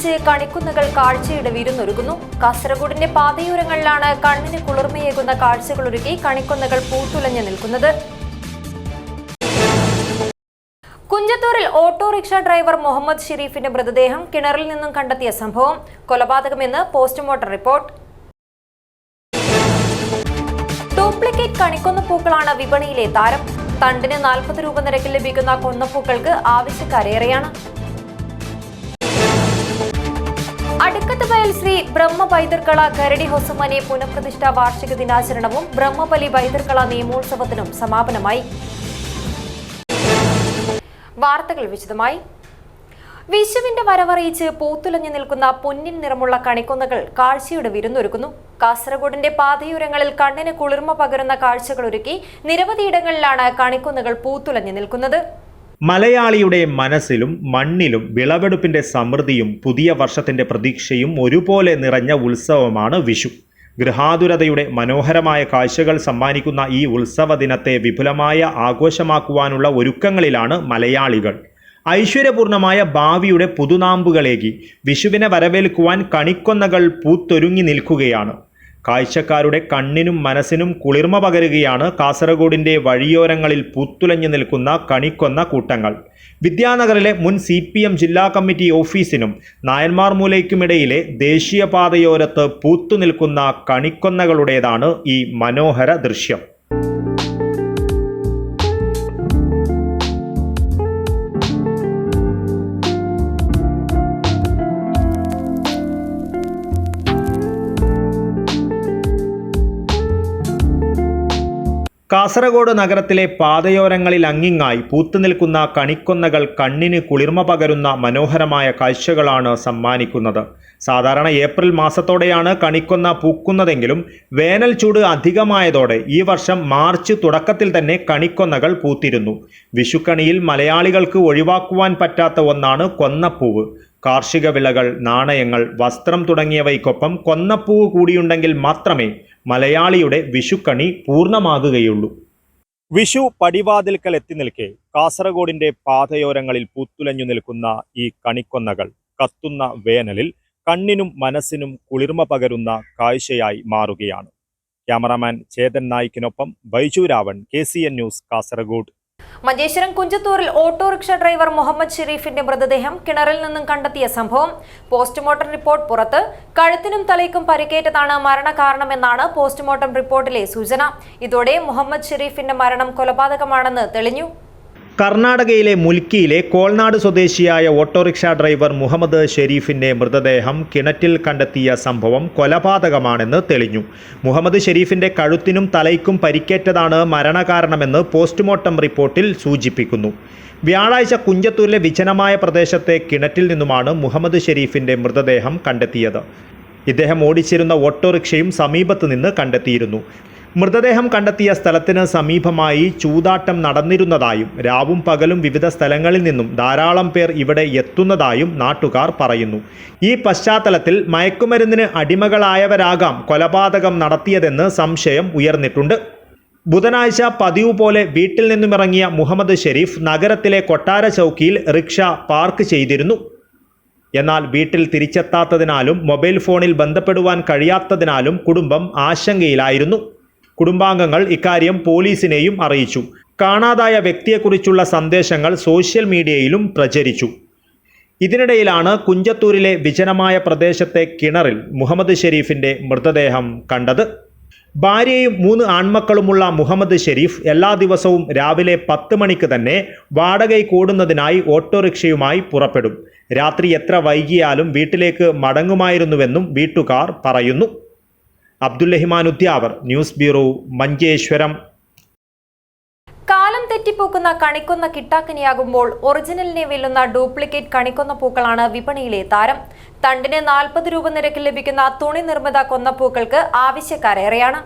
വരവറിയിച്ച് കണിക്കുന്നകൾ കാഴ്ചയുടെ വിരുന്നൊരുക്കുന്നു. കാസർഗോഡിന്റെ പാതയോരങ്ങളിലാണ് കണ്ണിന് കുളിർമയേകുന്ന കാഴ്ചകളൊരുക്കി കണിക്കൊന്നകൾ പൂത്തുലഞ്ഞു നിൽക്കുന്നത്. കുഞ്ചത്തൂരിൽ ഓട്ടോറിക്ഷ ഡ്രൈവർ മുഹമ്മദ് ഷെരീഫിന്റെ മൃതദേഹം കിണറിൽ നിന്നും കണ്ടെത്തിയ സംഭവം കൊലപാതകമെന്ന് പോസ്റ്റ്മോർട്ടം റിപ്പോർട്ട്. ഡ്യൂപ്ലിക്കേറ്റ് കണിക്കൊന്നപ്പൂക്കളാണ് വിപണിയിലെ താരം. തണ്ടിന് 40 രൂപ നിരക്കിൽ ലഭിക്കുന്ന കൊന്നപ്പൂക്കൾക്ക് ആവശ്യക്കാരേറെയാണ്. അടുക്കത്തുവയൽ ശ്രീ ബ്രഹ്മ പൈതൃക്കള ഗരടി ഹൊസമനെ പുനഃപ്രതിഷ്ഠാ വാർഷിക ദിനാചരണവും ബ്രഹ്മബലി പൈതൃക്കള നിയമോത്സവത്തിനും സമാപനമായി. വാർത്തകൾ വിശദമായി. വിഷുവിന്റെ വരവറിയിച്ച് പൂത്തുലഞ്ഞു നിൽക്കുന്ന പൊന്നിൻ നിറമുള്ള കണിക്കൊന്നകൾ കാഴ്ചയുടെ വിരുന്നൊരുക്കുന്നു. കാസർഗോഡിന്റെ പാതയോരങ്ങളിൽ കണ്ണിന് കുളിർമ പകരുന്ന കാഴ്ചകളൊരുക്കി നിരവധിയിടങ്ങളിലാണ് കണിക്കൊന്നകൾ പൂത്തുലഞ്ഞു നിൽക്കുന്നത്. മലയാളിയുടെ മനസ്സിലും മണ്ണിലും വിളവെടുപ്പിന്റെ സമൃദ്ധിയും പുതിയ വർഷത്തിന്റെ പ്രതീക്ഷയും ഒരുപോലെ നിറഞ്ഞ ഉത്സവമാണ് വിഷു. ഗൃഹാതുരതയുടെ മനോഹരമായ കാഴ്ചകൾ സമ്മാനിക്കുന്ന ഈ ഉത്സവ ദിനത്തെ വിപുലമായ ആഘോഷമാക്കുവാനുള്ള ഒരുക്കങ്ങളിലാണ് മലയാളികൾ. ഐശ്വര്യപൂർണമായ ഭാവിയുടെ പുതുനാമ്പുകളേകി വിഷുവിനെ വരവേൽക്കുവാൻ കണിക്കൊന്നകൾ പൂത്തൊരുങ്ങി നിൽക്കുകയാണ്. കാഴ്ചക്കാരുടെ കണ്ണിനും മനസ്സിനും കുളിർമ പകരുകയാണ് കാസർഗോഡിന്റെ വഴിയോരങ്ങളിൽ പൂത്തുലഞ്ഞു നിൽക്കുന്ന കണിക്കൊന്ന കൂട്ടങ്ങൾ. വിദ്യാനഗറിലെ മുൻ CPM ജില്ലാ കമ്മിറ്റി ഓഫീസിനും നായന്മാർ മൂലയ്ക്കുമിടയിലെ ദേശീയപാതയോരത്ത് പൂത്തുനിൽക്കുന്ന കണിക്കൊന്നകളുടേതാണ് ഈ മനോഹര ദൃശ്യം. കാസർഗോഡ് നഗരത്തിലെ പാതയോരങ്ങളിൽ അങ്ങിങ്ങായി പൂത്തുനിൽക്കുന്ന കണിക്കൊന്നകൾ കണ്ണിന് കുളിർമ പകരുന്ന മനോഹരമായ കാഴ്ചകളാണ് സമ്മാനിക്കുന്നത്. സാധാരണ ഏപ്രിൽ മാസത്തോടെയാണ് കണിക്കൊന്ന പൂക്കുന്നതെങ്കിലും വേനൽ ചൂട് അധികമായതോടെ ഈ വർഷം മാർച്ച് തുടക്കത്തിൽ തന്നെ കണിക്കൊന്നകൾ പൂത്തിരുന്നു. വിഷുക്കണിയിൽ മലയാളികൾക്ക് ഒഴിവാക്കുവാൻ പറ്റാത്ത ഒന്നാണ് കൊന്നപ്പൂവ്. കാർഷിക വിളകൾ, നാണയങ്ങൾ, വസ്ത്രം തുടങ്ങിയവയ്ക്കൊപ്പം കൊന്നപ്പൂവ് കൂടിയുണ്ടെങ്കിൽ മാത്രമേ മലയാളിയുടെ വിഷുക്കണി പൂർണ്ണമാകുകയുള്ളൂ. വിഷു പടിവാതിൽക്കൽ എത്തി നിൽക്കെ കാസർഗോഡിന്റെ പാതയോരങ്ങളിൽ പൂത്തുലഞ്ഞു നിൽക്കുന്ന ഈ കണിക്കൊന്നകൾ കത്തുന്ന വേനലിൽ കണ്ണിനും മനസ്സിനും കുളിർമ പകരുന്ന കാഴ്ചയായി മാറുകയാണ്. ക്യാമറാമാൻ ചേതൻ നായിക്കിനൊപ്പം ബൈജു രാവൺ, KCN ന്യൂസ്, കാസർഗോഡ്. മഞ്ചേശ്വരം കുഞ്ചത്തൂരിൽ ഓട്ടോറിക്ഷ ഡ്രൈവർ മുഹമ്മദ് ഷെരീഫിന്റെ മൃതദേഹം കിണറിൽ നിന്നും കണ്ടെത്തിയ സംഭവം. പോസ്റ്റ്മോർട്ടം റിപ്പോർട്ട് പുറത്ത്. കഴുത്തിനും തലയ്ക്കും പരിക്കേറ്റതാണ് മരണകാരണമെന്നാണ് പോസ്റ്റ്മോർട്ടം റിപ്പോർട്ടിലെ സൂചന. ഇതോടെ മുഹമ്മദ് ഷെരീഫിന്റെ മരണം കൊലപാതകമാണെന്ന് തെളിഞ്ഞു. കർണാടകയിലെ മുൽക്കിയിലെ കോൾനാട് സ്വദേശിയായ ഓട്ടോറിക്ഷ ഡ്രൈവർ മുഹമ്മദ് ഷെരീഫിന്റെ മൃതദേഹം കിണറ്റിൽ കണ്ടെത്തിയ സംഭവം കൊലപാതകമാണെന്ന് തെളിഞ്ഞു. മുഹമ്മദ് ഷെരീഫിന്റെ കഴുത്തിനും തലയ്ക്കും പരിക്കേറ്റതാണ് മരണകാരണമെന്ന് പോസ്റ്റ്മോർട്ടം റിപ്പോർട്ടിൽ സൂചിപ്പിക്കുന്നു. വ്യാഴാഴ്ച കുഞ്ചത്തൂരിലെ വിജനമായ പ്രദേശത്തെ കിണറ്റിൽ നിന്നുമാണ് മുഹമ്മദ് ഷെരീഫിന്റെ മൃതദേഹം കണ്ടെത്തിയത്. ഇദ്ദേഹം ഓടിച്ചിരുന്ന ഓട്ടോറിക്ഷയും സമീപത്ത് നിന്ന് കണ്ടെത്തിയിരുന്നു. മൃതദേഹം കണ്ടെത്തിയ സ്ഥലത്തിന് സമീപമായി ചൂതാട്ടം നടന്നിരുന്നതായും രാവും പകലും വിവിധ സ്ഥലങ്ങളിൽ നിന്നും ധാരാളം പേർ ഇവിടെ എത്തുന്നതായും നാട്ടുകാർ പറയുന്നു. ഈ പശ്ചാത്തലത്തിൽ മയക്കുമരുന്നിന് അടിമകളായവരാകാം കൊലപാതകം നടത്തിയതെന്ന് സംശയം ഉയർന്നിട്ടുണ്ട്. ബുധനാഴ്ച പതിവ് പോലെ വീട്ടിൽ നിന്നുമിറങ്ങിയ മുഹമ്മദ് ഷെരീഫ് നഗരത്തിലെ കൊട്ടാര ചൗക്കിയിൽ റിക്ഷ പാർക്ക് ചെയ്തിരുന്നു. എന്നാൽ വീട്ടിൽ തിരിച്ചെത്താത്തതിനാലും മൊബൈൽ ഫോണിൽ ബന്ധപ്പെടുവാൻ കഴിയാത്തതിനാലും കുടുംബം ആശങ്കയിലായിരുന്നു. കുടുംബാംഗങ്ങൾ ഇക്കാര്യം പോലീസിനെയും അറിയിച്ചു. കാണാതായ വ്യക്തിയെക്കുറിച്ചുള്ള സന്ദേശങ്ങൾ സോഷ്യൽ മീഡിയയിലും പ്രചരിച്ചു. ഇതിനിടയിലാണ് കുഞ്ചത്തൂരിലെ വിജനമായ പ്രദേശത്തെ കിണറിൽ മുഹമ്മദ് ഷെരീഫിന്റെ മൃതദേഹം കണ്ടത്. ഭാര്യയും 3 ആൺമക്കളുമുള്ള മുഹമ്മദ് ഷെരീഫ് എല്ലാ ദിവസവും രാവിലെ 10 മണിക്ക് തന്നെ വാടകയ്ക്ക് ഓടുന്നതിനായി ഓട്ടോറിക്ഷയുമായി പുറപ്പെടും. രാത്രി എത്ര വൈകിയാലും വീട്ടിലേക്ക് മടങ്ങുമായിരുന്നുവെന്നും വീട്ടുകാർ പറയുന്നു. അബ്ദുൽ-റഹ്മാൻ ഉദ്യാവർ, ന്യൂസ് ബ്യൂറോ, മഞ്ചേശ്വരം. കാലം തെറ്റിപ്പൂക്കുന്ന കണിക്കൊന്ന കിട്ടാക്കനിയാകുമ്പോൾ ഒറിജിനലിനെ വെല്ലുന്ന ഡ്യൂപ്ലിക്കേറ്റ് കണിക്കൊന്ന പൂക്കളാണ് വിപണിയിലെ താരം. തണ്ടിന് 40 രൂപ നിരക്കിൽ ലഭിക്കുന്ന തുണി നിർമ്മിത കൊന്നപ്പൂക്കൾക്ക് ആവശ്യക്കാരേറെയാണ്.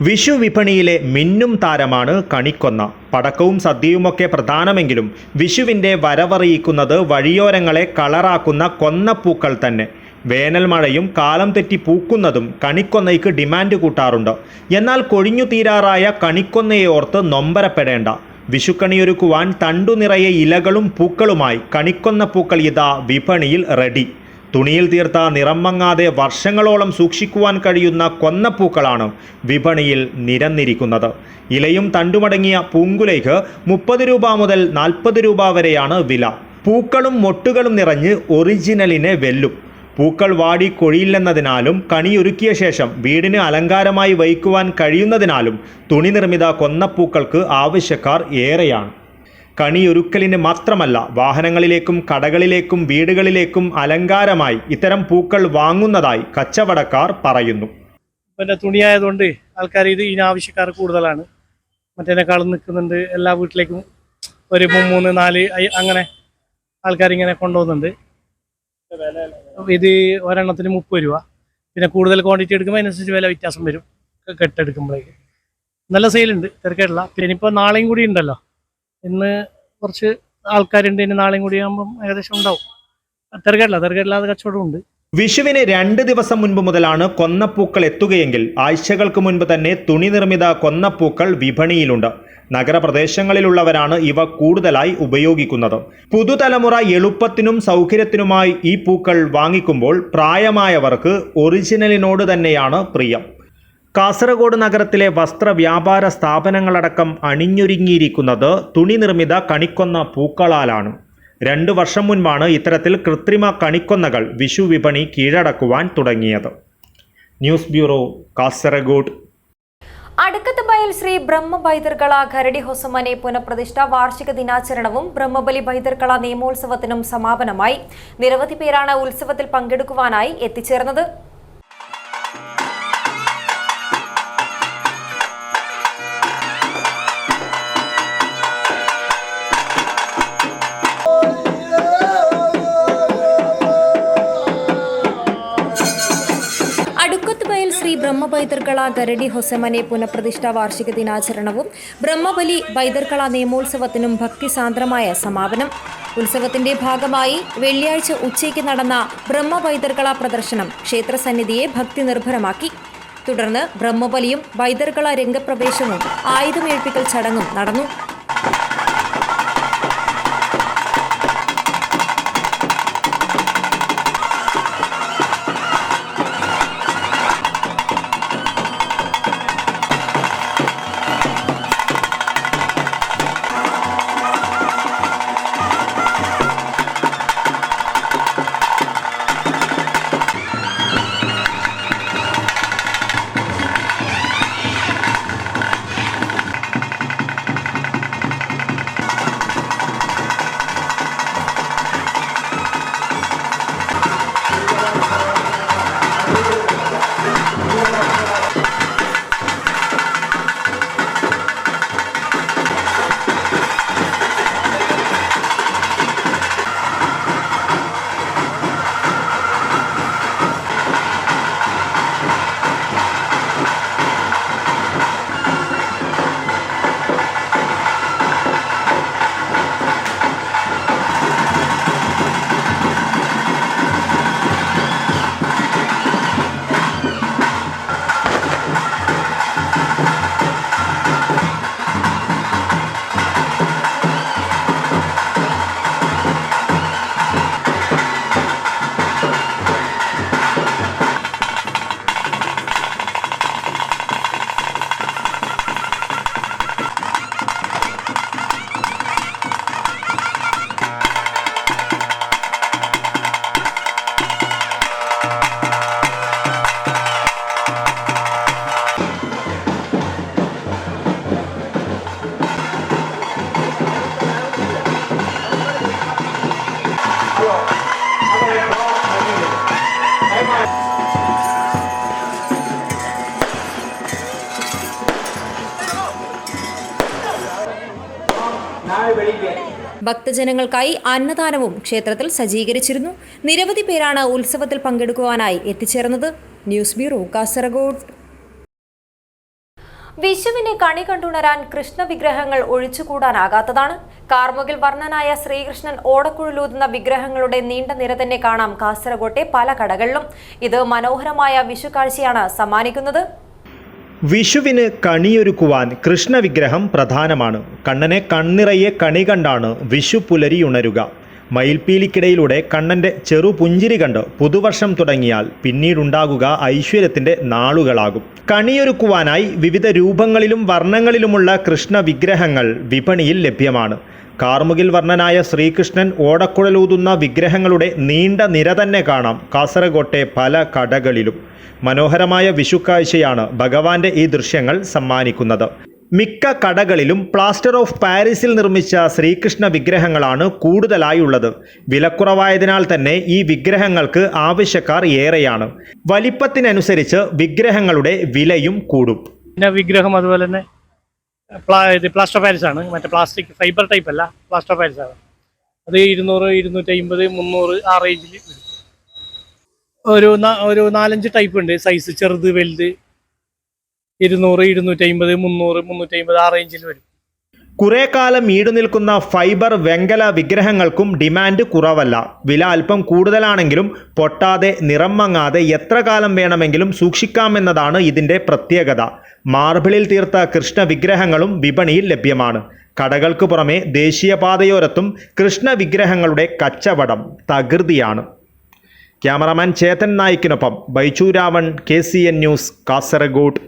വിഷു വിപണിയിലെ മിന്നും താരമാണ് കണിക്കൊന്ന. പടക്കവും സദ്യയുമൊക്കെ പ്രധാനമെങ്കിലും വിഷുവിൻ്റെ വരവറിയിക്കുന്നത് വഴിയോരങ്ങളെ കളറാക്കുന്ന കൊന്നപ്പൂക്കൾ തന്നെ. വേനൽ മഴയും കാലം തെറ്റി പൂക്കുന്നതും കണിക്കൊന്നയ്ക്ക് ഡിമാൻഡ് കൂട്ടാറുണ്ട്. എന്നാൽ കൊഴിഞ്ഞു തീരാറായ കണിക്കൊന്നയെ ഓർത്ത് നൊമ്പരപ്പെടേണ്ട. വിഷുക്കണിയൊരുക്കുവാൻ തണ്ടു നിറയെ ഇലകളും പൂക്കളുമായി കണിക്കൊന്ന പൂക്കൾ ഇതാ വിപണിയിൽ റെഡി. തുണിയിൽ തീർത്ത നിറം മങ്ങാതെ വർഷങ്ങളോളം സൂക്ഷിക്കുവാൻ കഴിയുന്ന കൊന്നപ്പൂക്കളാണ് വിപണിയിൽ നിരന്നിരിക്കുന്നത്. ഇലയും തണ്ടുമടങ്ങിയ പൂങ്കുലയ്ക്ക് 30 രൂപ മുതൽ 40 രൂപ വരെയാണ് വില. പൂക്കളും മൊട്ടുകളും നിറഞ്ഞ് ഒറിജിനലിനെ വെല്ലും. പൂക്കൾ വാടി കൊഴിയില്ലെന്നതിനാലും കണിയൊരുക്കിയ ശേഷം വീടിന് അലങ്കാരമായി വയ്ക്കുവാൻ കഴിയുന്നതിനാലും തുണി നിർമ്മിത കൊന്നപ്പൂക്കൾക്ക് ആവശ്യക്കാർ ഏറെയാണ്. കണിയൊരുക്കലിന് മാത്രമല്ല, വാഹനങ്ങളിലേക്കും കടകളിലേക്കും വീടുകളിലേക്കും അലങ്കാരമായി ഇത്തരം പൂക്കൾ വാങ്ങുന്നതായി കച്ചവടക്കാർ പറയുന്നു. പിന്നെ തുണിയായതുകൊണ്ട് ആൾക്കാർ ഇതിനാവശ്യക്കാർ കൂടുതലാണ്. മറ്റേനേക്കാളും നിൽക്കുന്നുണ്ട്. എല്ലാ വീട്ടിലേക്കും ഒരു 3, 4 അങ്ങനെ ആൾക്കാരിങ്ങനെ കൊണ്ടുപോകുന്നുണ്ട്. ഇത് ഒരെണ്ണത്തിന് 30 രൂപ. പിന്നെ കൂടുതൽ ക്വാണ്ടിറ്റി എടുക്കുമ്പോൾ അതിനനുസരിച്ച് വില വ്യത്യാസം വരും. കെട്ടെടുക്കുമ്പോഴേക്ക് നല്ല സെയിലുണ്ട്, തിരക്കേടില്ല. പിന്നെ ഇപ്പോൾ നാളെയും കൂടി ഉണ്ടല്ലോ, ഇന്ന് കുറച്ച് ആൾക്കാരുണ്ട്, ഇനി നാളെയും കൂടി ആകുമ്പം ഏകദേശം ഉണ്ടാവും. തിരക്കേടില്ലാതെ കച്ചവടമുണ്ട്. വിഷുവിന് 2 ദിവസം മുൻപ് മുതലാണ് കൊന്നപ്പൂക്കൾ എത്തുകയെങ്കിൽ ആഴ്ചകൾക്ക് മുൻപ് തന്നെ തുണി നിർമ്മിത കൊന്നപ്പൂക്കൾ വിപണിയിലുണ്ട്. നഗരപ്രദേശങ്ങളിലുള്ളവരാണ് ഇവ കൂടുതലായി ഉപയോഗിക്കുന്നത്. പുതുതലമുറ എളുപ്പത്തിനും സൗകര്യത്തിനുമായി ഈ പൂക്കൾ വാങ്ങിക്കുമ്പോൾ പ്രായമായവർക്ക് ഒറിജിനലിനോട് തന്നെയാണ് പ്രിയം. കാസർഗോഡ് നഗരത്തിലെ വസ്ത്രവ്യാപാര സ്ഥാപനങ്ങളടക്കം അണിഞ്ഞൊരുങ്ങിയിരിക്കുന്നത് തുണി നിർമ്മിത കണിക്കൊന്ന പൂക്കളാലാണ്. 2 വർഷം മുൻപാണ് ഇത്തരത്തിൽ കൃത്രിമ കണിക്കൊന്നകൾ വിഷു വിപണി കീഴടക്കുവാൻ തുടങ്ങിയത്. News bureau, Kasaragod. അടുക്കത്ത് ബയൽ ശ്രീ ബ്രഹ്മ ബൈതർകള ഖരടി ഹൊസമനെ പുനഃപ്രതിഷ്ഠ വാർഷിക ദിനാചരണവും ബ്രഹ്മബലി ബൈതർകള നിയമോത്സവത്തിനും സമാപനമായി. നിരവധി പേരാണ് ഉത്സവത്തിൽ പങ്കെടുക്കുവാനായി എത്തിച്ചേർന്നത്. ശ്രീ ബ്രഹ്മ ബൈതർകള ഗരടി ഹൊസമനെ പുനഃപ്രതിഷ്ഠ വാർഷിക ദിനാചരണവും ബ്രഹ്മബലി ബൈതർകള നിയമോത്സവത്തിനും ഭക്തിസാന്ദ്രമായ സമാപനം. ഉത്സവത്തിന്റെ ഭാഗമായി വെള്ളിയാഴ്ച ഉച്ചയ്ക്ക് നടന്ന ബ്രഹ്മ ബൈതർകള പ്രദർശനം ക്ഷേത്രസന്നിധിയെ ഭക്തി നിർഭരമാക്കി. തുടർന്ന് ബ്രഹ്മബലിയും ബൈതർകള രംഗപ്രവേശവും ആയുധമേൽപ്പിക്കൽ ചടങ്ങും നടന്നു. ഭക്തജനങ്ങൾക്കായി അന്നദാനവും ക്ഷേത്രത്തിൽ സജ്ജീകരിച്ചിരുന്നു. നിരവധി പേരാണ് ഉത്സവത്തിൽ പങ്കെടുക്കുവാനായി എത്തിച്ചേർന്നത്. News bureau, Kasaragod. വിഷുവിനെ കണി കണ്ടുണരാൻ കൃഷ്ണ വിഗ്രഹങ്ങൾ ഒഴിച്ചുകൂടാനാകാത്തതാണ്. കാർമുകിൽ വർണ്ണനായ ശ്രീകൃഷ്ണൻ ഓടക്കുഴലൂതുന്ന വിഗ്രഹങ്ങളുടെ നീണ്ട നിര തന്നെ കാണാം കാസർഗോട്ടെ പല കടകളിലും. ഇത് മനോഹരമായ വിഷു കാഴ്ചയാണ് സമ്മാനിക്കുന്നത്. വിഷുവിന് കണിയൊരുക്കുവാൻ കൃഷ്ണ വിഗ്രഹം പ്രധാനമാണ്. കണ്ണനെ കണ്ണിറയെ കണി കണ്ടാണ് വിഷു പുലരിയുണരുക. മയിൽപ്പീലിക്കിടയിലൂടെ കണ്ണൻ്റെ ചെറുപുഞ്ചിരി കണ്ട് പുതുവർഷം തുടങ്ങിയാൽ പിന്നീടുണ്ടാകുക ഐശ്വര്യത്തിൻ്റെ നാളുകളാകും. കണിയൊരുക്കുവാനായി വിവിധ രൂപങ്ങളിലും വർണ്ണങ്ങളിലുമുള്ള കൃഷ്ണ വിഗ്രഹങ്ങൾ വിപണിയിൽ ലഭ്യമാണ്. കാർമുകിൽ വർണ്ണനായ ശ്രീകൃഷ്ണൻ ഓടക്കുഴലൂതുന്ന വിഗ്രഹങ്ങളുടെ നീണ്ട നിര തന്നെ കാണാം കാസർഗോട്ടെ പല കടകളിലും. മനോഹരമായ വിഷുക്കാഴ്ചയാണ് ഭഗവാന്റെ ഈ ദൃശ്യങ്ങൾ സമ്മാനിക്കുന്നത്. മിക്ക കടകളിലും പ്ലാസ്റ്റർ ഓഫ് പാരീസിൽ നിർമ്മിച്ച ശ്രീകൃഷ്ണ വിഗ്രഹങ്ങളാണ് കൂടുതലായി ഉള്ളത്. വിലക്കുറവായതിനാൽ തന്നെ ഈ വിഗ്രഹങ്ങൾക്ക് ആവശ്യക്കാർ ഏറെയാണ്. വലിപ്പത്തിനനുസരിച്ച് വിഗ്രഹങ്ങളുടെ വിലയും കൂടും. പിന്നെ വിഗ്രഹം അതുപോലെ തന്നെ പ്ലാസ്റ്റർ പാരീസ് ആണ്, മറ്റേ പ്ലാസ്റ്റിക് ഫൈബർ ടൈപ്പ് അല്ല, പ്ലാസ്റ്റർ പാരീസ് ആണ്. അത് 200, 250, 300 ആ റേഞ്ചിൽ വരും. ഒരു 4-5 ടൈപ്പ് ഉണ്ട് സൈസ്, ചെറുത് വലുത്. 200, 250, 300, 350 ആ റേഞ്ചിൽ വരും. കുറെ കാലം ഈടുനിൽക്കുന്ന ഫൈബർ വെങ്കല വിഗ്രഹങ്ങൾക്കും ഡിമാൻഡ് കുറവല്ല. വില അല്പം കൂടുതലാണെങ്കിലും പൊട്ടാതെ നിറം മങ്ങാതെ എത്ര കാലം വേണമെങ്കിലും സൂക്ഷിക്കാമെന്നതാണ് ഇതിൻ്റെ പ്രത്യേകത. മാർബിളിൽ തീർത്ത കൃഷ്ണ വിഗ്രഹങ്ങളും വിപണിയിൽ ലഭ്യമാണ്. കടകൾക്ക് പുറമെ ദേശീയപാതയോരത്തും കൃഷ്ണ വിഗ്രഹങ്ങളുടെ കച്ചവടം തകൃതിയാണ്. ക്യാമറാമാൻ ചേതൻ നായിക്കിനൊപ്പം ബൈച്ചു രാവൺ, KCN ന്യൂസ്, കാസർഗോഡ്.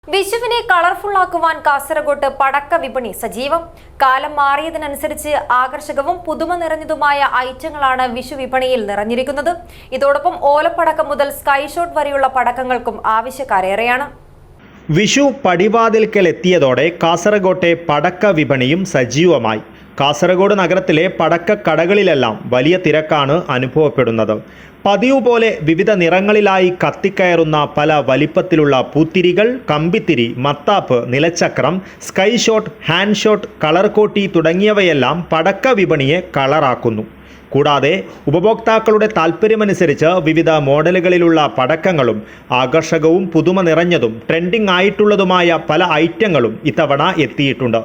വിഷുവിനെ കളർഫുള്ളാക്കുവാൻ കാസർഗോട്ട് പടക്ക വിപണി സജീവം. കാലം മാറിയതിനനുസരിച്ച് ആകർഷകവും പുതുമ നിറഞ്ഞതുമായ ഐറ്റങ്ങളാണ് വിഷു വിപണിയിൽ നിറഞ്ഞിരിക്കുന്നത്. ഇതോടൊപ്പം ഓലപ്പടക്കം മുതൽ സ്കൈ ഷോട്ട് വരെയുള്ള പടക്കങ്ങൾക്കും ആവശ്യക്കാരേറെയാണ്. വിഷു പടിവാതിൽക്കൽ എത്തിയതോടെ കാസർഗോട്ടെ പടക്ക വിപണിയും സജീവമായി. കാസർഗോഡ് നഗരത്തിലെ പടക്ക കടകളിലെല്ലാം വലിയ തിരക്കാണ് അനുഭവപ്പെടുന്നത്. പതിവ് പോലെ വിവിധ നിറങ്ങളിലായി കത്തിക്കയറുന്ന പല വലിപ്പത്തിലുള്ള പൂത്തിരികൾ, കമ്പിത്തിരി, മത്താപ്പ്, നിലച്ചക്രം, sky shot, hand shot, colour കോട്ടി തുടങ്ങിയവയെല്ലാം പടക്ക വിപണിയെ കളറാക്കുന്നു. കൂടാതെ ഉപഭോക്താക്കളുടെ താൽപ്പര്യമനുസരിച്ച് വിവിധ മോഡലുകളിലുള്ള പടക്കങ്ങളും ആകർഷകവും പുതുമ നിറഞ്ഞതും ട്രെൻഡിംഗ് ആയിട്ടുള്ളതുമായ പല ഐറ്റങ്ങളും ഇത്തവണ എത്തിയിട്ടുണ്ട്.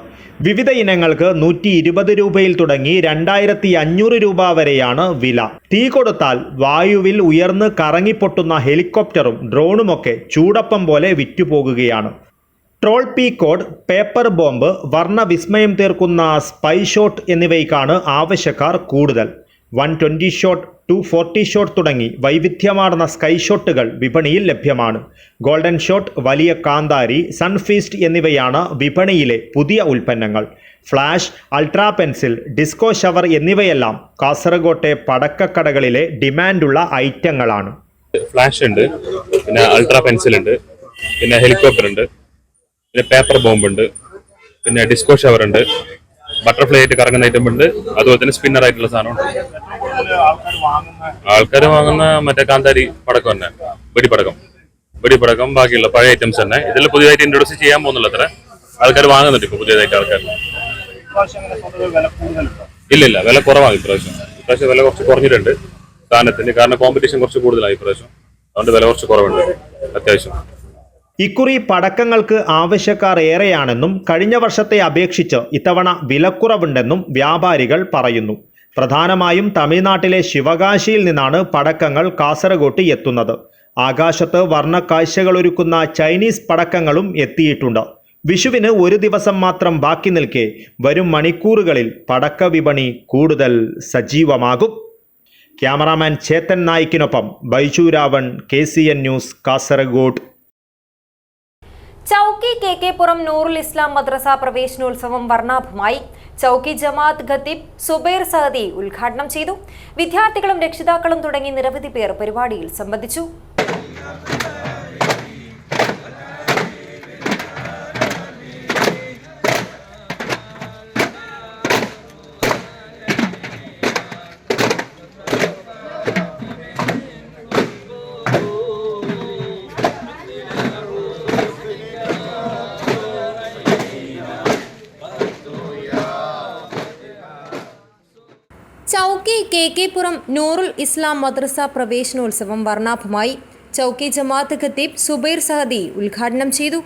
വിവിധ ഇനങ്ങൾക്ക് 120 രൂപയിൽ തുടങ്ങി 2500 രൂപ വരെയാണ് വില. തീ കൊടുത്താൽ വായുവിൽ ഉയർന്ന് കറങ്ങിപ്പൊട്ടുന്ന ഹെലികോപ്റ്ററും ഡ്രോണുമൊക്കെ ചൂടപ്പം പോലെ വിറ്റുപോകുകയാണ്. ട്രോൾ പീക്കോഡ്, പേപ്പർ ബോംബ്, വർണ്ണവിസ്മയം തീർക്കുന്ന സ്പൈ ഷോട്ട് എന്നിവയ്ക്കാണ് ആവശ്യക്കാർ കൂടുതൽ. 120 ഷോട്ട്, 240 ഷോട്ട് തുടങ്ങി വൈവിധ്യമാർന്ന സ്കൈ ഷോട്ടുകൾ വിപണിയിൽ ലഭ്യമാണ്. ഗോൾഡൻ ഷോട്ട്, വലിയ കാന്താരി, സൺഫീസ്റ്റ് എന്നിവയാണ് വിപണിയിലെ പുതിയ ഉൽപ്പന്നങ്ങൾ. Flash, ultra pencil, disco shower എന്നിവയെല്ലാം കാസർഗോട്ടെ പടക്കക്കടകളിലെ ഡിമാൻഡുള്ള ഐറ്റങ്ങളാണ്. ഫ്ലാഷ് ഉണ്ട്, പിന്നെ അൾട്രാ പെൻസിൽ ഉണ്ട്, പിന്നെ ഹെലികോപ്റ്റർ ഉണ്ട്, പിന്നെ പേപ്പർ ബോംബ് ഉണ്ട്, പിന്നെ ഡിസ്കോ ഷവർ ഉണ്ട്, ബട്ടർഫ്ലൈ ആയിട്ട് കറങ്ങുന്ന ഐറ്റം ഉണ്ട്, അതുപോലെ തന്നെ സ്പിന്നർ ആയിട്ടുള്ള സാധനമുണ്ട്. ആൾക്കാർ വാങ്ങുന്ന മറ്റേ കാന്താരി പടക്കം തന്നെ, വെടിപ്പടക്കം ബാക്കിയുള്ള പഴയ ഐറ്റംസ് തന്നെ. ഇതെല്ലാം പുതിയതായിട്ട് ഇൻട്രൊഡ്യൂസ് ചെയ്യാൻ പോകുന്നില്ല. അത്ര ആൾക്കാർ വാങ്ങുന്നുണ്ട് ഇപ്പോൾ പുതിയതായിട്ട് ആൾക്കാർ. ഇല്ല, വില കുറവാണ് ഇപ്രാവശ്യം വില കുറച്ച് കുറഞ്ഞിട്ടുണ്ട് സാധനത്തിന്. കാരണം കോമ്പറ്റീഷൻ കുറച്ച് കൂടുതലായി ഇപ്രാവശ്യം, അതുകൊണ്ട് വില കുറച്ച് കുറവുണ്ട് അത്യാവശ്യം. ഇക്കുറി പടക്കങ്ങൾക്ക് ആവശ്യക്കാർ ഏറെയാണെന്നും കഴിഞ്ഞ വർഷത്തെ അപേക്ഷിച്ച് ഇത്തവണ വിലക്കുറവുണ്ടെന്നും വ്യാപാരികൾ പറയുന്നു. പ്രധാനമായും തമിഴ്നാട്ടിലെ ശിവകാശിയിൽ നിന്നാണ് പടക്കങ്ങൾ കാസർഗോട്ട് എത്തുന്നത്. ആകാശത്ത് വർണ്ണക്കാഴ്ചകളൊരുക്കുന്ന ചൈനീസ് പടക്കങ്ങളും എത്തിയിട്ടുണ്ട്. വിഷുവിന് ഒരു ദിവസം മാത്രം ബാക്കി നിൽക്കെ വരും മണിക്കൂറുകളിൽ പടക്ക വിപണി കൂടുതൽ സജീവമാകും. ക്യാമറാമാൻ ചേതൻ നായിക്കിനൊപ്പം Baichu Ravan, KCN news, Kasaragod. Chowki KK Puram Noorul ഇസ്ലാം മദ്രസ പ്രവേശനോത്സവം വർണ്ണാഭമായി. ചൌക്കി ജമാഅത്ത് ഖത്തീബ് സുബൈർ സഅദി ഉദ്ഘാടനം ചെയ്തു. വിദ്യാർത്ഥികളും രക്ഷിതാക്കളും തുടങ്ങി നിരവധി പേർ പരിപാടിയിൽ സംബന്ധിച്ചു. ചൌക്കി KK പുറം നൂറുൽ ഇസ്ലാം മദ്രസ പ്രവേശനോത്സവം വർണ്ണാഭമായി. ചൌക്കി ജമാഅത്ത് ഖത്തീബ് സുബൈർ സഅദി ഉദ്ഘാടനം ചെയ്തു.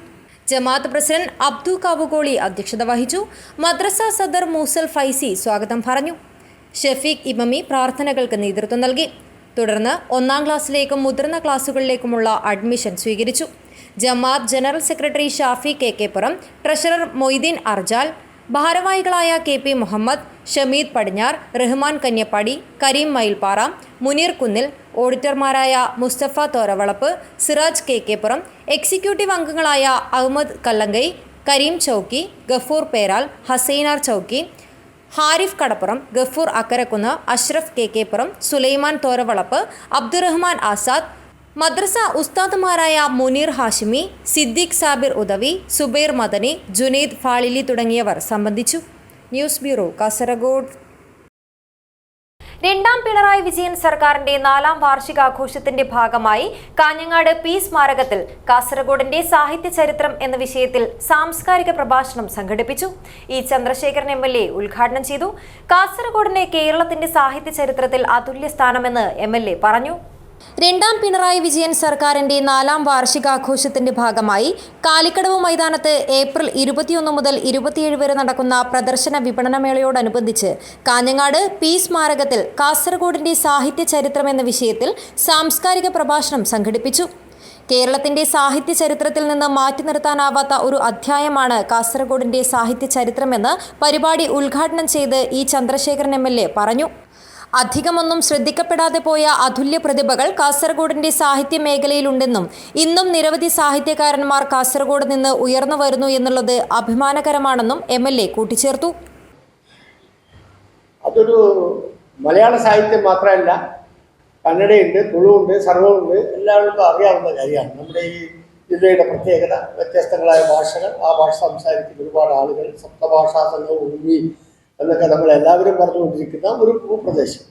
ജമാഅത്ത് പ്രസിഡന്റ് അബ്ദു കാവുകോളി അധ്യക്ഷത വഹിച്ചു. മദ്രസ സദർ മൂസൽ ഫൈസി സ്വാഗതം പറഞ്ഞു. ഷഫീഖ് ഇമമി പ്രാർത്ഥനകൾക്ക് നേതൃത്വം നൽകി. തുടർന്ന് 1ാം ക്ലാസ്സിലേക്കും മുതിർന്ന ക്ലാസുകളിലേക്കുമുള്ള അഡ്മിഷൻ സ്വീകരിച്ചു. ജമാഅത്ത് ജനറൽ സെക്രട്ടറി ഷാഫി KK പുറം, ട്രഷറർ മൊയ്തീൻ അർജാൽ, ഭാരവാഹികളായ KP മുഹമ്മദ്, ഷമീദ് പടിഞ്ഞാർ, റഹ്മാൻ കന്യപ്പാടി, കരീം മയിൽപ്പാറ, മുനീർ കുന്നിൽ, ഓഡിറ്റർമാരായ മുസ്തഫ തോരവളപ്പ്, സിറാജ് KK പുറം, എക്സിക്യൂട്ടീവ് അംഗങ്ങളായ അഹമ്മദ് കല്ലങ്കൈ, കരീം ചൗക്കി, ഗഫൂർ പേരാൽ, ഹസൈനാർ ചൗക്കി, ഹാരിഫ് കടപ്പുറം, ഗഫൂർ അക്കരക്കുന്ന്, അഷ്റഫ് KK പുറം, സുലൈമാൻ തോരവളപ്പ്, അബ്ദുറഹ്മാൻ ആസാദ്, മദ്രസ ഉസ്താദുമാരായ മുനീർ ഹാഷിമി, സിദ്ദീഖ് സാബിർ ഉദവി, സുബൈർ മദനി, ജുനൈദ് ഫാളിലി തുടങ്ങിയവർ സംബന്ധിച്ചു. News bureau, Kasaragod. രണ്ടാം പിണറായി വിജയൻ സർക്കാരിന്റെ 4ാം വാർഷികാഘോഷത്തിന്റെ ഭാഗമായി കാഞ്ഞങ്ങാട് പി സ്മാരകത്തിൽ കാസർഗോഡിന്റെ സാഹിത്യ ചരിത്രം എന്ന വിഷയത്തിൽ സാംസ്കാരിക പ്രഭാഷണം സംഘടിപ്പിച്ചു. ഇ ചന്ദ്രശേഖരൻ MLA ഉദ്ഘാടനം ചെയ്തു. കാസർഗോഡിന് കേരളത്തിന്റെ സാഹിത്യ ചരിത്രത്തിൽ അതുല്യ സ്ഥാനമെന്ന് MLA പറഞ്ഞു. രണ്ടാം പിണറായി വിജയൻ സർക്കാരിന്റെ 4ാം വാർഷികാഘോഷത്തിന്റെ ഭാഗമായി കാലിക്കടവ് മൈതാനത്ത് ഏപ്രിൽ 21 മുതൽ 27 വരെ നടക്കുന്ന പ്രദർശന വിപണനമേളയോടനുബന്ധിച്ച് കാഞ്ഞങ്ങാട് പി സ്മാരകത്തിൽ കാസർഗോഡിന്റെ സാഹിത്യ ചരിത്രം എന്ന വിഷയത്തിൽ സാംസ്കാരിക പ്രഭാഷണം സംഘടിപ്പിച്ചു. കേരളത്തിന്റെ സാഹിത്യ ചരിത്രത്തിൽ നിന്ന് മാറ്റി നിർത്താനാവാത്ത ഒരു അധ്യായമാണ് കാസർഗോഡിന്റെ സാഹിത്യ ചരിത്രമെന്ന് പരിപാടി ഉദ്ഘാടനം ചെയ്ത് ഇ ചന്ദ്രശേഖരൻ MLA പറഞ്ഞു. അധികമൊന്നും ശ്രദ്ധിക്കപ്പെടാതെ പോയ അതുല്യ പ്രതിഭകൾ കാസർഗോഡിന്റെ സാഹിത്യ മേഖലയിലുണ്ടെന്നും ഇന്നും നിരവധി സാഹിത്യകാരന്മാർ കാസർഗോഡ് നിന്ന് ഉയർന്നു വരുന്നു എന്നുള്ളത് അഭിമാനകരമാണെന്നും MLA കൂട്ടിച്ചേർത്തു. അതൊരു മലയാള സാഹിത്യം മാത്രമല്ല, കന്നഡയുണ്ട്, തുളുവുണ്ട്, സർവ്വമുണ്ട്, എല്ലാവർക്കും അറിയാവുന്ന കാര്യമാണ്. നമ്മുടെ ഈ ജില്ലയുടെ പ്രത്യേകത വ്യത്യസ്തങ്ങളായ ഭാഷകൾ, ആ ഭാഷ സംസാരിക്കുന്ന ഒരുപാട് ആളുകൾ, സപ്തഭാഷാ സംഘം ഉമ്മി എന്നൊക്കെ നമ്മളെല്ലാവരും പറഞ്ഞുകൊണ്ടിരിക്കുന്ന ഒരു ഭൂപ്രദേശം.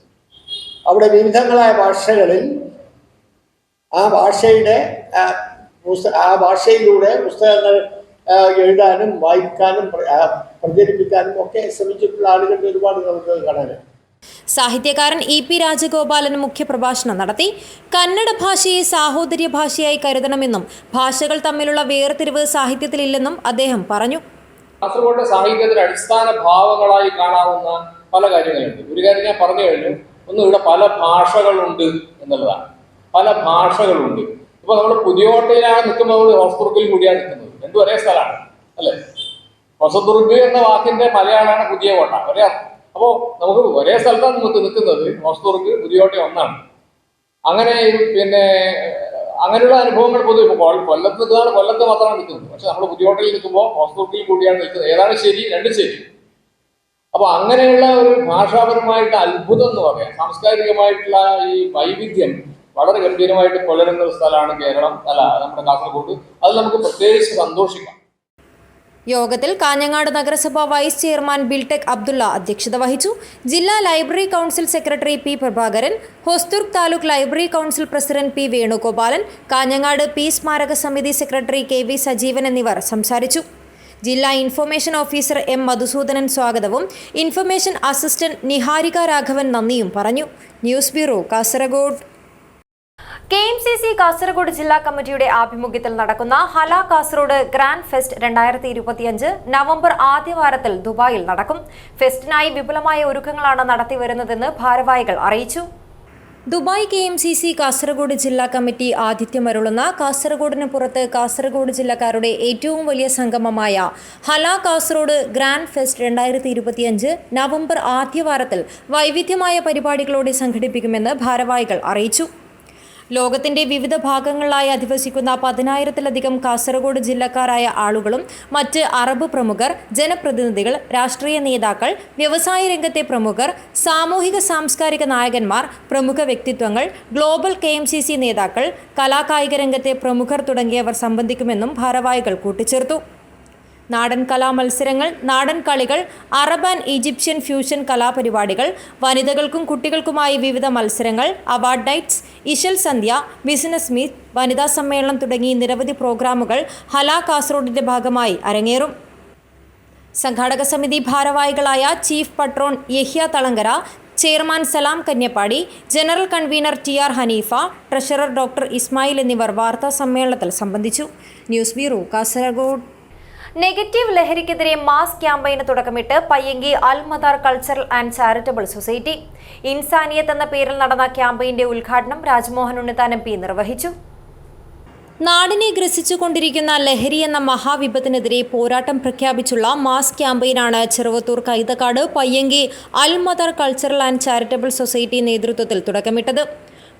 അവിടെ വിവിധങ്ങളായ ഭാഷകളിൽ ആ ഭാഷയിലൂടെ പുസ്തകങ്ങൾ എഴുതാനും വായിക്കാനും പ്രചരിപ്പിക്കാനും ഒക്കെ ശ്രമിച്ചിട്ടുള്ള ആളുകളുടെ ഒരുപാട് നമുക്ക് കാണാൻ. സാഹിത്യകാരൻ EP രാജഗോപാലൻ മുഖ്യപ്രഭാഷണം നടത്തി. കന്നഡ ഭാഷയെ സാഹോദര്യ ഭാഷയായി കരുതണമെന്നും ഭാഷകൾ തമ്മിലുള്ള വേർതിരിവ് സാഹിത്യത്തിലില്ലെന്നും അദ്ദേഹം പറഞ്ഞു. കാസർഗോഡ് സാഹിത്യത്തിന് അടിസ്ഥാന ഭാവങ്ങളായി കാണാവുന്ന പല കാര്യങ്ങളുണ്ട്. ഒരു കാര്യം ഞാൻ പറഞ്ഞു കഴിഞ്ഞു. ഒന്ന്, ഇവിടെ പല ഭാഷകളുണ്ട് എന്നുള്ളതാണ്. പല ഭാഷകളുണ്ട്. ഇപ്പൊ നമ്മൾ പുതിയോട്ടയിലാണ് നിൽക്കുമ്പോൾ നമ്മൾ ഹോസ്ദുർഗിൽ കൂടിയാണ് നിൽക്കുന്നത്. രണ്ടും ഒരേ സ്ഥലമാണ്, അല്ലേ? ഹോസ്ദുർഗ് എന്ന വാക്കിന്റെ മലയാളമാണ് പുതിയ കോട്ട. അപ്പോൾ നമുക്ക് ഒരേ സ്ഥലത്താണ് നമുക്ക് നിൽക്കുന്നത്. ഹോസ്ദുർഗ്, പുതിയോട്ട ഒന്നാണ്. അങ്ങനെ അങ്ങനെയുള്ള അനുഭവങ്ങൾ പൊതുവെ കൊല്ലത്ത് നിൽക്കുന്നതാണ്, കൊല്ലത്ത് മാത്രമാണ് നിൽക്കുന്നത്. പക്ഷെ നമ്മൾ പുതിയോട്ടയിൽ നിൽക്കുമ്പോൾ ഹോസ്ദുർഗിൽ കൂടിയാണ് നിൽക്കുന്നത്. ഏതാണ് ശരി? രണ്ടും ശരി. അപ്പൊ അങ്ങനെയുള്ള ഒരു ഭാഷാപരമായിട്ട് അത്ഭുതം എന്ന് പറയാം, സാംസ്കാരികമായിട്ടുള്ള ഈ വൈവിധ്യം വളരെ ഗംഭീരമായിട്ട് പുലരുന്ന ഒരു സ്ഥലമാണ് കേരളം, നമ്മുടെ കാസർഗോഡ്. അത് നമുക്ക് പ്രത്യേകിച്ച് സന്തോഷിക്കാം. യോഗത്തിൽ കാഞ്ഞങ്ങാട് നഗരസഭ വൈസ് ചെയർമാൻ ബിൽടെക് അബ്ദുള്ള അധ്യക്ഷത വഹിച്ചു. ജില്ലാ library council secretary P Prabhakaran, Hosdurg taluk library council president P Venugopalan, Kanhangad P സ്മാരക സമിതി സെക്രട്ടറി KV സജീവൻ എന്നിവർ സംസാരിച്ചു. ജില്ലാ ഇൻഫർമേഷൻ ഓഫീസർ M മധുസൂദനൻ സ്വാഗതവും ഇൻഫർമേഷൻ അസിസ്റ്റന്റ് നിഹാരിക രാഘവൻ നന്ദിയും പറഞ്ഞു. News bureau, Kasaragod. KMCC Kasaragod ജില്ലാ കമ്മിറ്റിയുടെ ആഭിമുഖ്യത്തിൽ നടക്കുന്ന Hala Kasaragod grand fest 2025 November ആദ്യവാരത്തിൽ ദുബായിൽ നടക്കും. ഫെസ്റ്റിനായി വിപുലമായ ഒരുക്കങ്ങളാണ് നടത്തിവരുന്നതെന്ന് ഭാരവാഹികൾ അറിയിച്ചു. ദുബായ് KMCC കാസർഗോഡ് ജില്ലാ കമ്മിറ്റി ആതിഥ്യമരുളുന്ന കാസർഗോഡിന് പുറത്ത് കാസർഗോഡ് ജില്ലക്കാരുടെ ഏറ്റവും വലിയ സംഗമമായ Hala Kasaragod grand fest 2025 November ആദ്യവാരത്തിൽ വൈവിധ്യമായ പരിപാടികളോടെ സംഘടിപ്പിക്കുമെന്ന് ഭാരവാഹികൾ അറിയിച്ചു. ലോകത്തിന്റെ വിവിധ ഭാഗങ്ങളിലായി അധിവസിക്കുന്ന 10,000-ലധികം കാസർഗോഡ് ജില്ലക്കാരായ ആളുകളും മറ്റ് അറബ് പ്രമുഖർ, ജനപ്രതിനിധികൾ, രാഷ്ട്രീയ നേതാക്കൾ, വ്യവസായ രംഗത്തെ പ്രമുഖർ, സാമൂഹിക സാംസ്കാരിക നായകന്മാർ, പ്രമുഖ വ്യക്തിത്വങ്ങൾ, ഗ്ലോബൽ KMCC നേതാക്കൾ, കലാകായിക രംഗത്തെ പ്രമുഖർ തുടങ്ങിയവർ സംബന്ധിക്കുമെന്നും ഭാരവാഹികൾ കൂട്ടിച്ചേർത്തു. നാടൻ കലാമത്സരങ്ങൾ, നാടൻ കളികൾ, അറബ് ആൻഡ് ഈജിപ്ഷ്യൻ ഫ്യൂഷൻ കലാപരിപാടികൾ, വനിതകൾക്കും കുട്ടികൾക്കുമായി വിവിധ മത്സരങ്ങൾ, അവാർഡ് നൈറ്റ്സ്, ഇശൽ സന്ധ്യ, ബിസിനസ് മീറ്റ്, വനിതാ സമ്മേളനം തുടങ്ങി നിരവധി പ്രോഗ്രാമുകൾ ഹല കാസർഗോഡിന്റെ ഭാഗമായി അരങ്ങേറും. സംഘാടക സമിതി ഭാരവാഹികളായ chief patron Yahya Thalangara, chairman Salam Kanyappady, general convener TR Haneefa, treasurer doctor Ismail എന്നിവർ വാർത്താ സമ്മേളനത്തിൽ സംബന്ധിച്ചു. News bureau, Kasaragod. നെഗറ്റീവ് ലഹരിക്കെതിരെ മാസ് ക്യാമ്പയിന് തുടക്കമിട്ട് Payyanki Al Madar cultural and charitable society. Insaniyat എന്ന പേരിൽ നടന്ന ക്യാമ്പയിന്റെ ഉദ്ഘാടനം രാജ്മോഹൻ ഉണ്ണിത്താൻ MP നിർവഹിച്ചു. നാടിനെ ഗ്രസിച്ചുകൊണ്ടിരിക്കുന്ന ലഹരി എന്ന മഹാവിപത്തിനെതിരെ പോരാട്ടം പ്രഖ്യാപിച്ചുള്ള മാസ് ക്യാമ്പയിനാണ് Cheruvathur Kaithakkad Payyanki Al Madar cultural and charitable society നേതൃത്വത്തിൽ തുടക്കമിട്ടത്.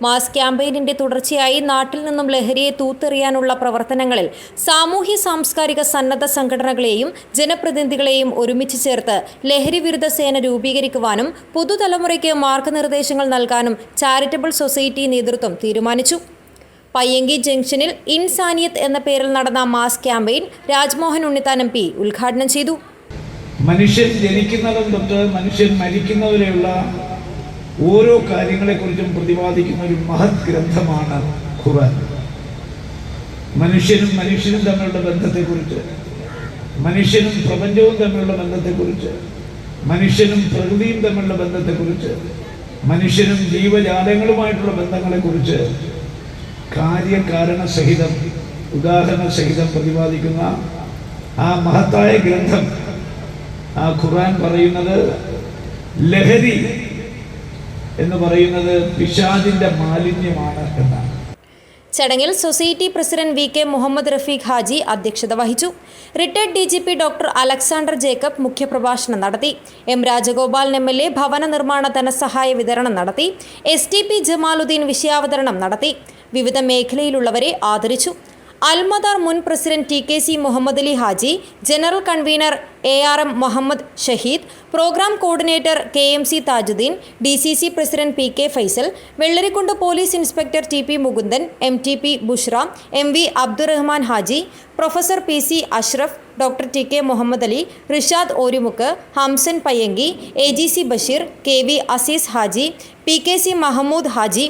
മാസ് ക്യാമ്പയിനിന്റെ തുടർച്ചയായി നാട്ടിൽ നിന്നും ലഹരിയെ തൂത്തെറിയാനുള്ള പ്രവർത്തനങ്ങളിൽ സാമൂഹ്യ സാംസ്കാരിക സന്നദ്ധ സംഘടനകളെയും ജനപ്രതിനിധികളെയും ഒരുമിച്ച് ചേർത്ത് ലഹരി വിരുദ്ധ സേന രൂപീകരിക്കുവാനും പുതുതലമുറയ്ക്ക് മാർഗനിർദ്ദേശങ്ങൾ നൽകാനും ചാരിറ്റബിൾ സൊസൈറ്റി നേതൃത്വം തീരുമാനിച്ചു. പയ്യങ്കി ജംഗ്ഷനിൽ ഇൻസാനിയത്ത് എന്ന പേരിൽ നടന്ന mass campaign Rajmohan Unnithan MP ഉദ്ഘാടനം ചെയ്തു. മനുഷ്യൻ ജനിക്കുന്നതും തൊട്ട് മനുഷ്യൻ മരിക്കുന്നവരെയുള്ള ഓരോ കാര്യങ്ങളെക്കുറിച്ചും പ്രതിപാദിക്കുന്ന ഒരു മഹത് ഗ്രന്ഥമാണ് ഖുർആൻ. മനുഷ്യനും തമ്മിലുള്ള ബന്ധത്തെക്കുറിച്ച്, മനുഷ്യനും പ്രപഞ്ചവും തമ്മിലുള്ള ബന്ധത്തെക്കുറിച്ച്, മനുഷ്യനും പ്രകൃതിയും തമ്മിലുള്ള ബന്ധത്തെക്കുറിച്ച്, മനുഷ്യനും ജീവജാലങ്ങളുമായിട്ടുള്ള ബന്ധങ്ങളെക്കുറിച്ച് കാര്യകാരണ സഹിതം ഉദാഹരണ സഹിതം പ്രതിപാദിക്കുന്ന ആ മഹത്തായ ഗ്രന്ഥം, ആ ഖുർആൻ പറയുന്നത് ലഹരി എന്ന് പറയുന്നത് പിശാചിന്റെ മാലിന്യമാണ് എന്നാണ്. ചടങ്ങിൽ society president VK Muhammad Rafeeq Haji അധ്യക്ഷത വഹിച്ചു. Retired DGP doctor Alexander Jacob മുഖ്യപ്രഭാഷണം നടത്തി. M രാജഗോപാലൻ MLA ഭവന നിർമ്മാണ ധനസഹായ വിതരണം നടത്തി. STP ജമാലുദ്ദീൻ വിഷയാവതരണം നടത്തി. വിവിധ മേഖലയിലുള്ളവരെ ആദരിച്ചു. അൽമദാർ മുൻ president TKC Muhammad Ali Haji, general convener ARM Muhammad Shaheed, programme coordinator KMC Thajudheen, DCC president PK Faisal, Vellarikundu police inspector TP Mukundan, MTP Bushra, MV Abdurahman Haji, professor PC Ashraf, doctor TK Muhammad Ali, Rishad Orimukku, Hamsan Payyanki, AGC Basheer, KV Azeez Haji, PKC Mahmood Haji,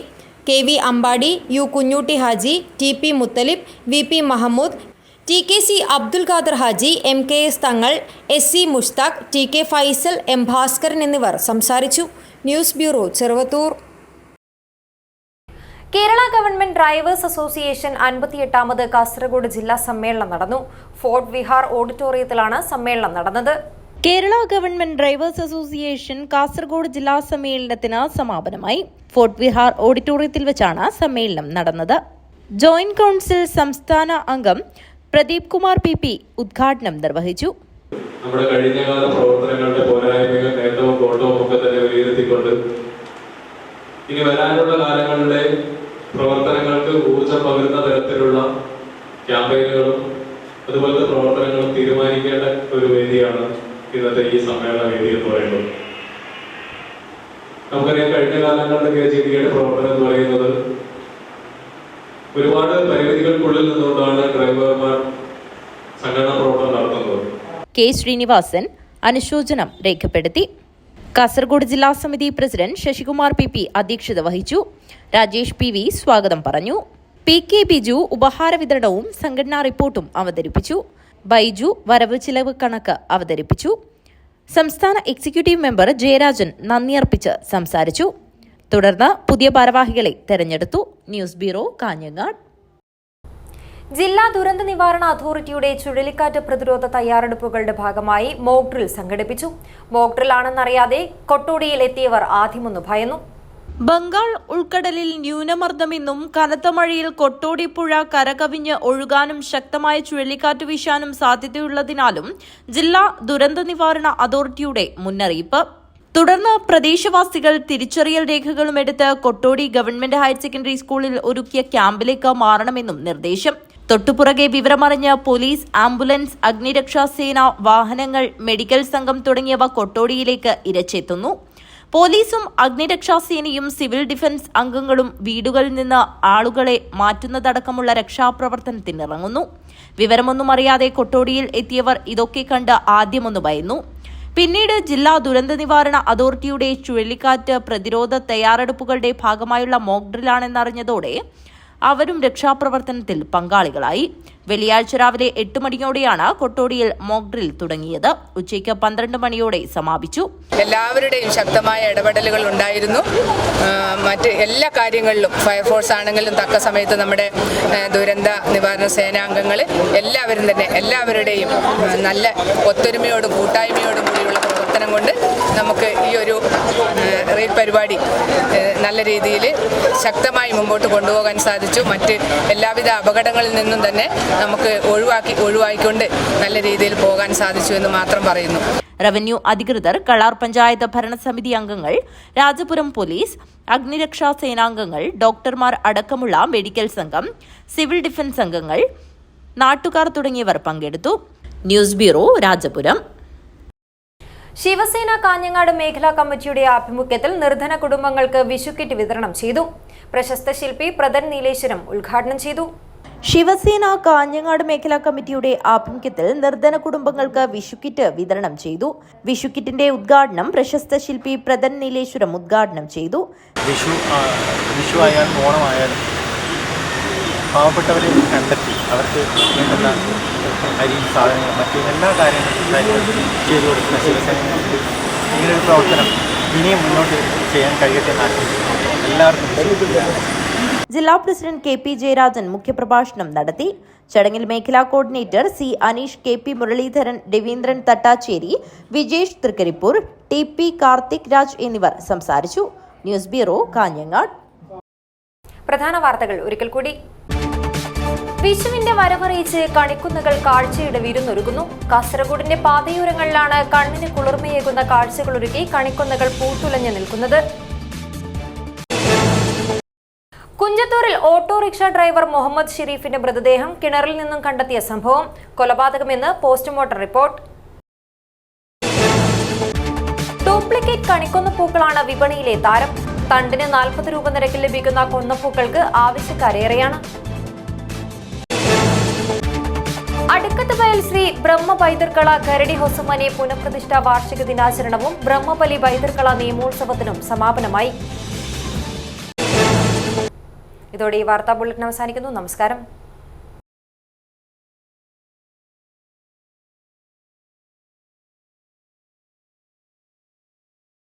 KV Ambadi, U Kunhutty Haji, TP Muthalib, VP Mahmood, TKC Abdul Khader Haji, MKS Thangal, SC Mushtaq, TK Faisal, M Bhaskaran എന്നിവർ സംസാരിച്ചു. News bureau, Cheruvathur. Kerala government drivers association 58ാമത് കാസർഗോഡ് ജില്ലാ സമ്മേളനം നടന്നു. Fort Vihar ഓഡിറ്റോറിയത്തിലാണ് സമ്മേളനം നടന്നത്. Kerala government drivers association Kasaragod ജില്ലാ സമ്മേളനത്തിന് സമാപനമായി. ഫോർട്ട് വിഹാർ ഓഡിറ്റോറിയത്തിൽ വെച്ചാണ് സമ്മേളനം നടന്നത്. ജോയിന്റ് കൌൺസിൽ സംസ്ഥാന അംഗം പ്രദീപ് കുമാർ PP ഉദ്ഘാടനം നിർവഹിച്ചു. നമ്മുടെ കഴിഞ്ഞകാല പ്രവർത്തനങ്ങളുടെ പോരായ്മകൾ നേട്ടവും കോട്ടവും ഒക്കെ തന്നെ വിലയിരുത്തിക്കൊണ്ട് ഇനി വരാനുള്ള കാലങ്ങളിലെ പ്രവർത്തനങ്ങൾക്ക് ഊർജം പകരുന്ന തരത്തിലുള്ള ക്യാമ്പയിനുകളും അതുപോലത്തെ പ്രവർത്തനങ്ങളും തീരുമാനിക്കേണ്ട ഒരു വേദിയാണ് ഇന്നത്തെ ഈ സമ്മേളന വേദി എന്ന് പറയുന്നത്. നമുക്കറിയാം, കഴിഞ്ഞ കാലങ്ങളിലെ KGDയുടെ പ്രവർത്തനം എന്ന് പറയുന്നത് ഒരുപാട് പരിമിതികൾക്കുള്ളിൽ നിന്നുകൊണ്ടാണ് ഡ്രൈവർമാർ സംഘടനാ പ്രവർത്തനം നടത്തുന്നത്. K ശ്രീനിവാസൻ അനുശോചനം രേഖപ്പെടുത്തി. കാസർഗോഡ് ജില്ലാ സമിതി പ്രസിഡന്റ് ശശികുമാർ PP അധ്യക്ഷത വഹിച്ചു. രാജേഷ് PV സ്വാഗതം പറഞ്ഞു. PK ബിജു ഉപഹാര വിതരണവും സംഘടനാ റിപ്പോർട്ടും അവതരിപ്പിച്ചു. ബൈജു വരവ് ചിലവ് കണക്ക് അവതരിപ്പിച്ചു. സംസ്ഥാന എക്സിക്യൂട്ടീവ് മെമ്പർ ജയരാജൻ നന്ദി അർപ്പിച്ച് സംസാരിച്ചു. തുടർന്ന് പുതിയ ഭാരവാഹികളെ തെരഞ്ഞെടുത്തു. News bureau, Kanhangad. ജില്ലാ ദുരന്ത നിവാരണ അതോറിറ്റിയുടെ ചുഴലിക്കാറ്റ് പ്രതിരോധ തയ്യാറെടുപ്പുകളുടെ ഭാഗമായി മോക്ക് ഡ്രിൽ സംഘടിപ്പിച്ചു. മോക്ക് ഡ്രിൽ ആണെന്നറിയാതെ കൊട്ടോടിയിൽ എത്തിയവർ ആദ്യമൊന്ന് ഭയന്നു. ബംഗാൾ ഉൾക്കടലിൽ ന്യൂനമർദ്ദമെന്നും കനത്ത മഴയിൽ കൊട്ടോടി പുഴ കരകവിഞ്ഞ് ഒഴുകാനും ശക്തമായ ചുഴലിക്കാറ്റ് വീശാനും സാധ്യതയുള്ളതിനാലും ജില്ലാ ദുരന്ത നിവാരണ അതോറിറ്റിയുടെ മുന്നറിയിപ്പ്. തുടർന്ന് പ്രദേശവാസികൾ തിരിച്ചറിയൽ രേഖകളും എടുത്ത് കൊട്ടോടി ഗവൺമെന്റ് ഹയർ സെക്കൻഡറി സ്കൂളിൽ ഒരുക്കിയ ക്യാമ്പിലേക്ക് മാറണമെന്നും നിർദ്ദേശം. തൊട്ടുപുറകെ വിവരമറിഞ്ഞ് പോലീസ്, ആംബുലൻസ്, അഗ്നിരക്ഷാസേന, വാഹനങ്ങൾ, മെഡിക്കൽ സംഘം തുടങ്ങിയവ കൊട്ടോടിയിലേക്ക് ഇരച്ചെത്തുന്നു. പോലീസും അഗ്നിരക്ഷാസേനയും സിവിൽ ഡിഫൻസ് അംഗങ്ങളും വീടുകളിൽ നിന്ന് ആളുകളെ മാറ്റുന്നതടക്കമുള്ള രക്ഷാപ്രവർത്തനത്തിനിറങ്ങുന്നു. വിവരമൊന്നും അറിയാതെ കൊട്ടോടിയിൽ എത്തിയവർ ഇതൊക്കെ കണ്ട് ആദ്യമൊന്ന് ഭയന്നു. പിന്നീട് ജില്ലാ ദുരന്ത നിവാരണ അതോറിറ്റിയുടെ ചുഴലിക്കാറ്റ് പ്രതിരോധ തയ്യാറെടുപ്പുകളുടെ ഭാഗമായുള്ള മോക്ക് ഡ്രില്ലാണെന്നറിഞ്ഞതോടെ അവരും രക്ഷാപ്രവർത്തനത്തിൽ പങ്കാളികളായി. വെള്ളിയാഴ്ച രാവിലെ 8 മണിയോടെയാണ് കൊട്ടോടിയിൽ മോക്ക് ഡ്രിൽ തുടങ്ങിയത്. ഉച്ചയ്ക്ക് 12 മണിയോടെ സമാപിച്ചു. എല്ലാവരുടെയും ശക്തമായ ഇടപെടലുകൾ ഉണ്ടായിരുന്നു. മറ്റ് എല്ലാ കാര്യങ്ങളിലും ഫയർഫോഴ്സ് ആണെങ്കിലും തക്ക സമയത്ത് നമ്മുടെ ദുരന്ത നിവാരണ സേനാംഗങ്ങൾ എല്ലാവരും തന്നെ എല്ലാവരുടെയും നല്ല ഒത്തൊരുമയോടും കൂട്ടായ്മയോടും കൂടിയുള്ള പ്രവർത്തനം കൊണ്ട് നമുക്ക് ഈ ഒരു റെയിൽ പരിപാടി നല്ല രീതിയിൽ ശക്തമായി മുമ്പോട്ട് കൊണ്ടുപോകാൻ സാധിച്ചു. മറ്റ് എല്ലാവിധ അപകടങ്ങളിൽ നിന്നും തന്നെ നമുക്ക് ഒഴിവാക്കിക്കൊണ്ട് നല്ല രീതിയിൽ പോകാൻ സാധിച്ചു എന്ന് മാത്രം പറയുന്നു. റവന്യൂ അധികൃതർ, കളാർ പഞ്ചായത്ത് ഭരണസമിതി അംഗങ്ങൾ, രാജപുരം പോലീസ്, അഗ്നിരക്ഷാ സേനാംഗങ്ങൾ, ഡോക്ടർമാർ അടക്കമുള്ള മെഡിക്കൽ സംഘം, സിവിൽ ഡിഫൻസ് അംഗങ്ങൾ, നാട്ടുകാർ തുടങ്ങിയവർ പങ്കെടുത്തു. News bureau, Rajapuram. ശിവസേന കാഞ്ഞങ്ങാട് മേഖലാ കമ്മിറ്റിയുടെ ആഭിമുഖ്യത്തിൽ നിർധന കുടുംബങ്ങൾക്ക് വിഷുക്കിറ്റ് വിതരണം ചെയ്തു. പ്രശസ്ത ശില്പി പ്രദൻ നീലേശ്വരം ഉദ്ഘാടനം ചെയ്തു. ശിവസേന കാഞ്ഞങ്ങാട് മേഖലാ കമ്മിറ്റിയുടെ ആഭിമുഖ്യത്തിൽ നിർധന കുടുംബങ്ങൾക്ക് വിഷുക്കിറ്റ് വിതരണം ചെയ്തു. വിഷുക്കിറ്റിന്റെ ഉദ്ഘാടനം പ്രശസ്ത ശില്പി പ്രദൻ നീലേശ്വരം ഉദ്ഘാടനം ചെയ്തു. വിഷു ആയാലും ഓണമായാലും പാവപ്പെട്ടവരെ കണ്ടെത്തി അവർക്ക് വേണ്ടുന്ന അരി, സാധനങ്ങൾ, മറ്റ് എല്ലാ കാര്യങ്ങളും ചെയ്തു കൊടുക്കുന്ന ശിവസേന ഇങ്ങനൊരു പ്രവർത്തനം ഇനിയും മുന്നോട്ട് ചെയ്യാൻ കഴിയട്ടെ എന്ന് എല്ലാവർക്കും. ജില്ലാ പ്രസിഡന്റ് കെ പി ജയരാജൻ മുഖ്യപ്രഭാഷണം നടത്തി. ചടങ്ങിൽ മേഖലാ coordinator C Aneesh, K P Muraleedharan, Raveendran Thattacheri, Vijesh Thrikaripur, T P Karthik Raj എന്നിവർ സംസാരിച്ചു. News bureau, Kanhangad. പ്രധാന വാർത്തകൾ ഒരിക്കൽ കൂടി. വിഷുവിന്റെ വരവറിയിച്ച് കണിക്കുന്നുകൾ കാഴ്ചയുടെ വിരുന്നൊരുക്കുന്നു. കാസർഗോഡിന്റെ പാതയോരങ്ങളിലാണ് കണ്ണിന് കുളിർമയേകുന്ന കാഴ്ചകളൊരുക്കി കണിക്കുന്നുകൾ പൂത്തുലഞ്ഞു നിൽക്കുന്നത്. കുഞ്ചത്തൂരിൽ ഓട്ടോറിക്ഷ ഡ്രൈവർ മുഹമ്മദ് ഷെരീഫിന്റെ മൃതദേഹം കിണറിൽ നിന്നും കണ്ടെത്തിയ സംഭവം. കൊലപാതകമെന്ന് പോസ്റ്റ്മോർട്ടം റിപ്പോർട്ട്. ഡ്യൂപ്ലിക്കേറ്റ് കണിക്കൊന്നപ്പൂക്കളാണ് വിപണിയിലെ താരം. തണ്ടിന് 40 രൂപ നിരക്കിൽ ലഭിക്കുന്ന കൊന്നപ്പൂക്കൾക്ക് ആവശ്യക്കാരേറെയാണ്. അടുക്കത്തുവയൽ ശ്രീ ബ്രഹ്മ പൈതൃക്കള ഗരടി ഹൊസമനെ പുനഃപ്രതിഷ്ഠാ വാർഷിക ദിനാചരണവും ബ്രഹ്മബലി പൈതൃക്കള നിയമോത്സവത്തിനും സമാപനമായി. ഇതോടെ ഈ വാർത്താ ബുള്ളറ്റിൻ അവസാനിക്കുന്നു. നമസ്കാരം.